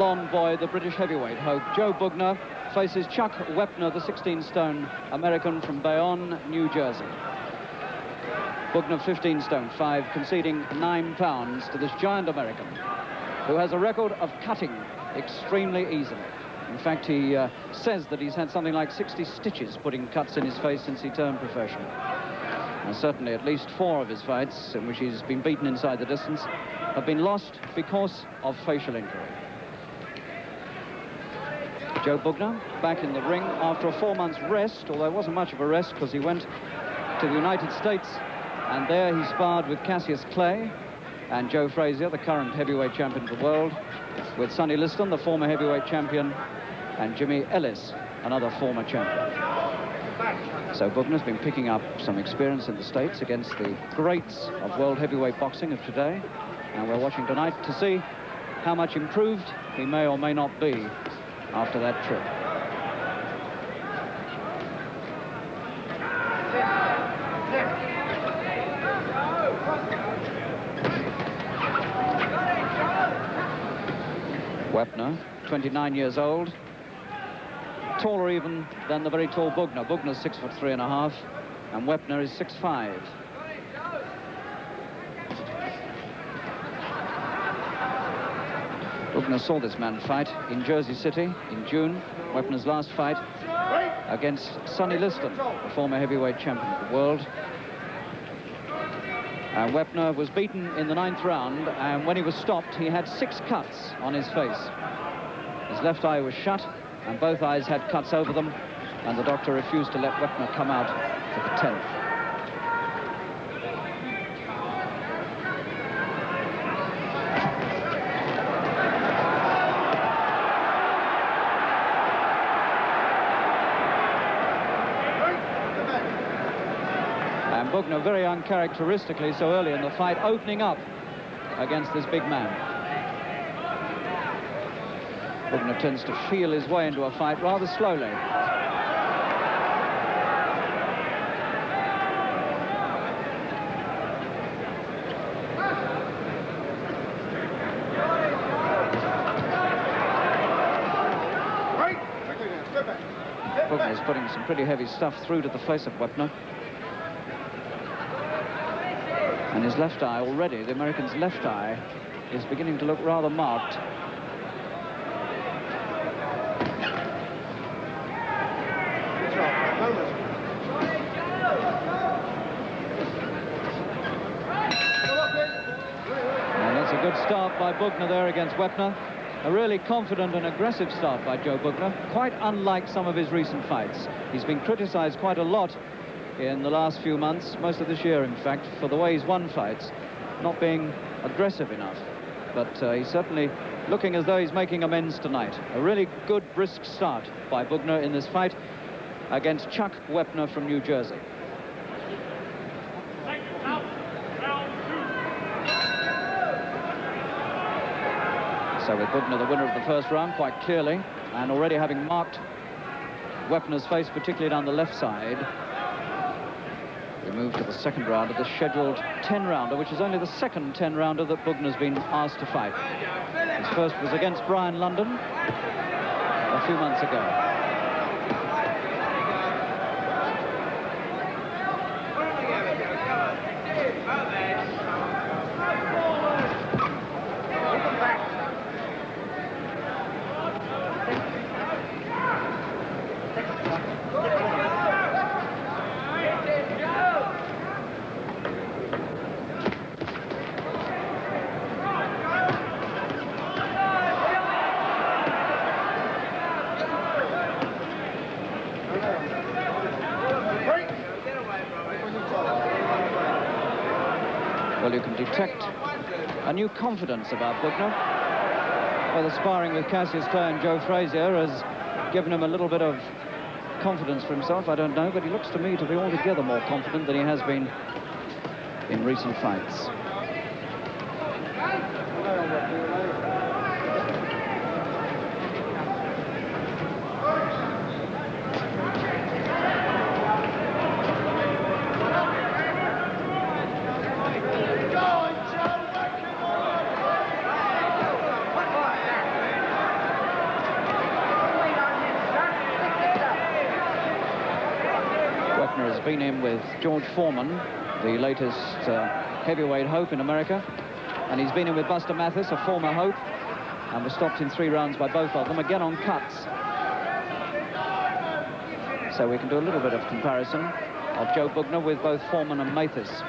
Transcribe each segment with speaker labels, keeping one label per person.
Speaker 1: Blonde boy, the British heavyweight hope, Joe Bugner, faces Chuck Wepner, the 16-stone American from Bayonne, New Jersey. Bugner 15 stone 5, conceding 9 pounds to this giant American, who has a record of cutting extremely easily. In fact, he says that he's had something like 60 stitches putting cuts in his face since he turned professional. And certainly at least 4 of his fights, in which he's been beaten inside the distance, have been lost because of facial injury. Joe Bugner back in the ring after a 4 months rest, although it wasn't much of a rest because he went to the United States, and there he sparred with Cassius Clay and Joe Frazier, the current heavyweight champion of the world, with Sonny Liston, the former heavyweight champion, and Jimmy Ellis, another former champion. So Bugner's been picking up some experience in the States against the greats of world heavyweight boxing of today, and we're watching tonight to see how much improved he may or may not be after that trip. Wepner, 29 years old, taller even than the very tall Bugner. Bugner's 6'3½", and Wepner is 6'5". Bugner saw this man fight in Jersey City in June, Wepner's last fight against Sonny Liston, the former heavyweight champion of the world. Wepner was beaten in the 9th round, and when he was stopped, he had 6 cuts on his face. His left eye was shut, and both eyes had cuts over them, and the doctor refused to let Wepner come out for the 10th. Bugner very uncharacteristically so early in the fight, opening up against this big man. Bugner tends to feel his way into a fight rather slowly. Bugner's putting some pretty heavy stuff through to the face of Wepner. And his left eye already, the American's left eye, is beginning to look rather marked. And that's a good start by Bugner there against Wepner. A really confident and aggressive start by Joe Bugner, quite unlike some of his recent fights. He's been criticized quite a lot in the last few months, most of this year in fact, for the way he's won fights, not being aggressive enough. But he's certainly looking as though he's making amends tonight. A really good, brisk start by Bugner in this fight against Chuck Wepner from New Jersey. So with Bugner the winner of the first round quite clearly, and already having marked Wepner's face, particularly down the left side, we move to the second round of the scheduled 10-rounder, which is only the second 10-rounder that Bugner's been asked to fight. His first was against Brian London a few months ago. Well, you can detect a new confidence about Bugner. Whether sparring with Cassius Clay and Joe Frazier has given him a little bit of confidence for himself, I don't know, but he looks to me to be altogether more confident than he has been in recent fights. been in with George Foreman, the latest heavyweight hope in America. And he's been in with Buster Mathis, a former hope, and was stopped in 3 rounds by both of them, again on cuts. So we can do a little bit of comparison of Joe Bugner with both Foreman and Mathis.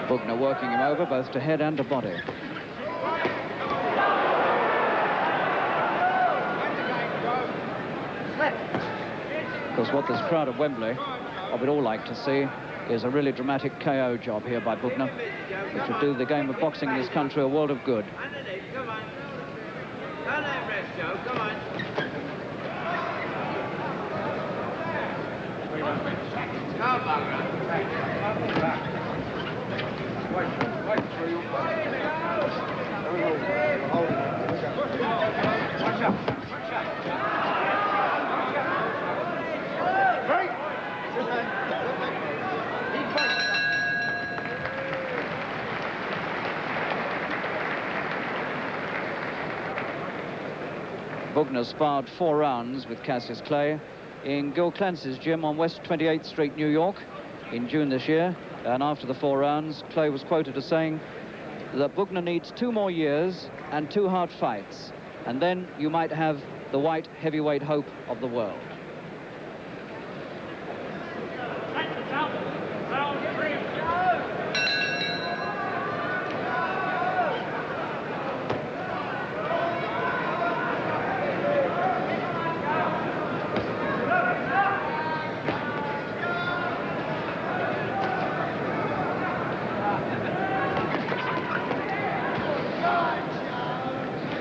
Speaker 1: Bugner working him over both to head and to body. Of course, what this crowd at Wembley would all like to see is a really dramatic KO job here by Bugner, which would do the game of boxing in this country a world of good.
Speaker 2: Come on. Don't let him rest, Joe. Come on. Come on, watch out.
Speaker 1: Bugner sparred 4 rounds with Cassius Clay in Gil Clancy's gym on West 28th Street, New York, in June this year. And after the 4 rounds, Clay was quoted as saying that Bugner needs 2 more years and 2 hard fights, and then you might have the white heavyweight hope of the world.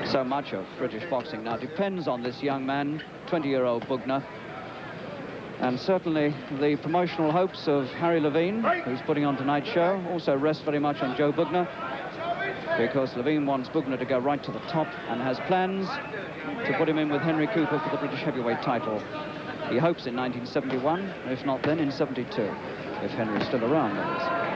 Speaker 1: So much of British boxing now depends on this young man, 20-year-old Bugner. And certainly the promotional hopes of Harry Levine, who's putting on tonight's show, also rest very much on Joe Bugner, because Levine wants Bugner to go right to the top and has plans to put him in with Henry Cooper for the British heavyweight title. He hopes in 1971, if not then in 72, if Henry's still around, that is.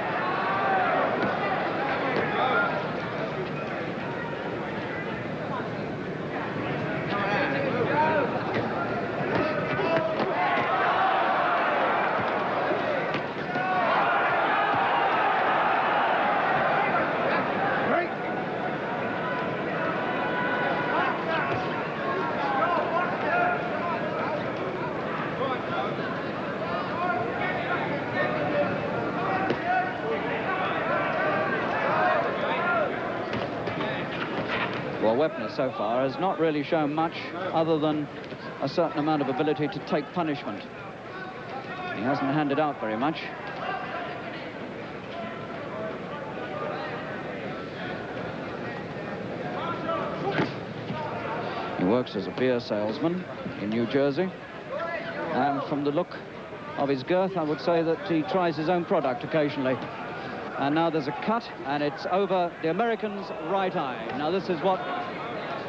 Speaker 1: Well, Wepner so far has not really shown much other than a certain amount of ability to take punishment. He hasn't handed out very much. He works as a beer salesman in New Jersey. And from the look of his girth, I would say that he tries his own product occasionally. And now there's a cut, and it's over the American's right eye. Now this is what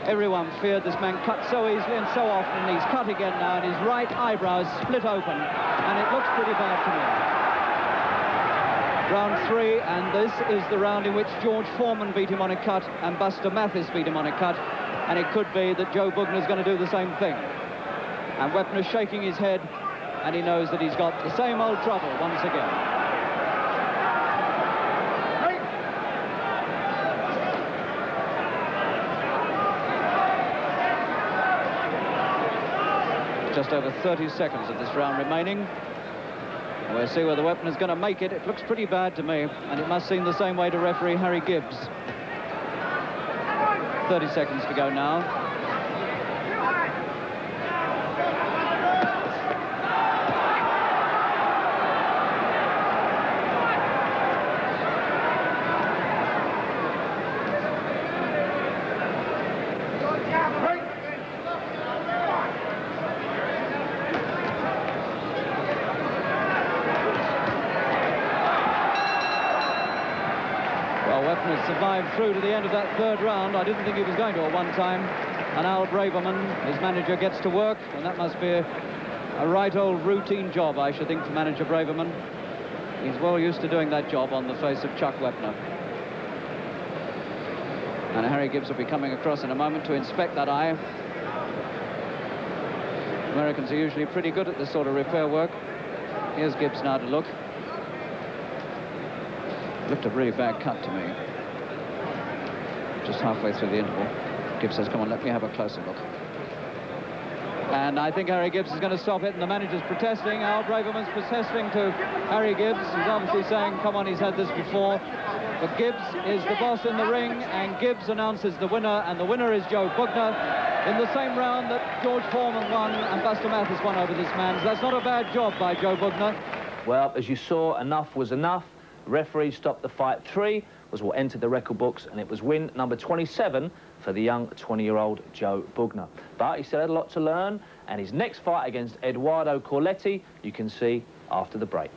Speaker 1: everyone feared. This man cut so easily and so often. He's cut again now, and his right eyebrow is split open, and it looks pretty bad to me. Round 3, and this is the round in which George Foreman beat him on a cut, and Buster Mathis beat him on a cut, and it could be that Joe Bugner's going to do the same thing. And Wepner's shaking his head, and he knows that he's got the same old trouble once again. Just over 30 seconds of this round remaining. We'll see whether Wepner's going to make it. It looks pretty bad to me, and it must seem the same way to referee Harry Gibbs. 30 seconds to go now. Wepner survived through to the end of that 3rd round. I didn't think he was going to at one time. and Al Braverman, his manager, gets to work, and that must be a right old routine job, I should think, for manager Braverman. He's well used to doing that job on the face of Chuck Wepner. And Harry Gibbs will be coming across in a moment to inspect that eye. Americans are usually pretty good at this sort of repair work. Here's Gibbs now to look. Looked a really bad cut to me. Just halfway through the interval. Gibbs says, come on, let me have a closer look. And I think Harry Gibbs is going to stop it, and the manager's protesting. Al Braverman's protesting to Harry Gibbs. He's obviously saying, come on, he's had this before. But Gibbs is the boss in the ring, and Gibbs announces the winner, and the winner is Joe Bugner in the same round that George Foreman won and Buster Mathis won over this man. So that's not a bad job by Joe Bugner.
Speaker 3: Well, as you saw, enough was enough. The referee stopped the fight. 3 was what entered the record books, and it was win number 27 for the young 20-year-old Joe Bugner. But he still had a lot to learn, and his next fight against Eduardo Corletti, you can see after the break.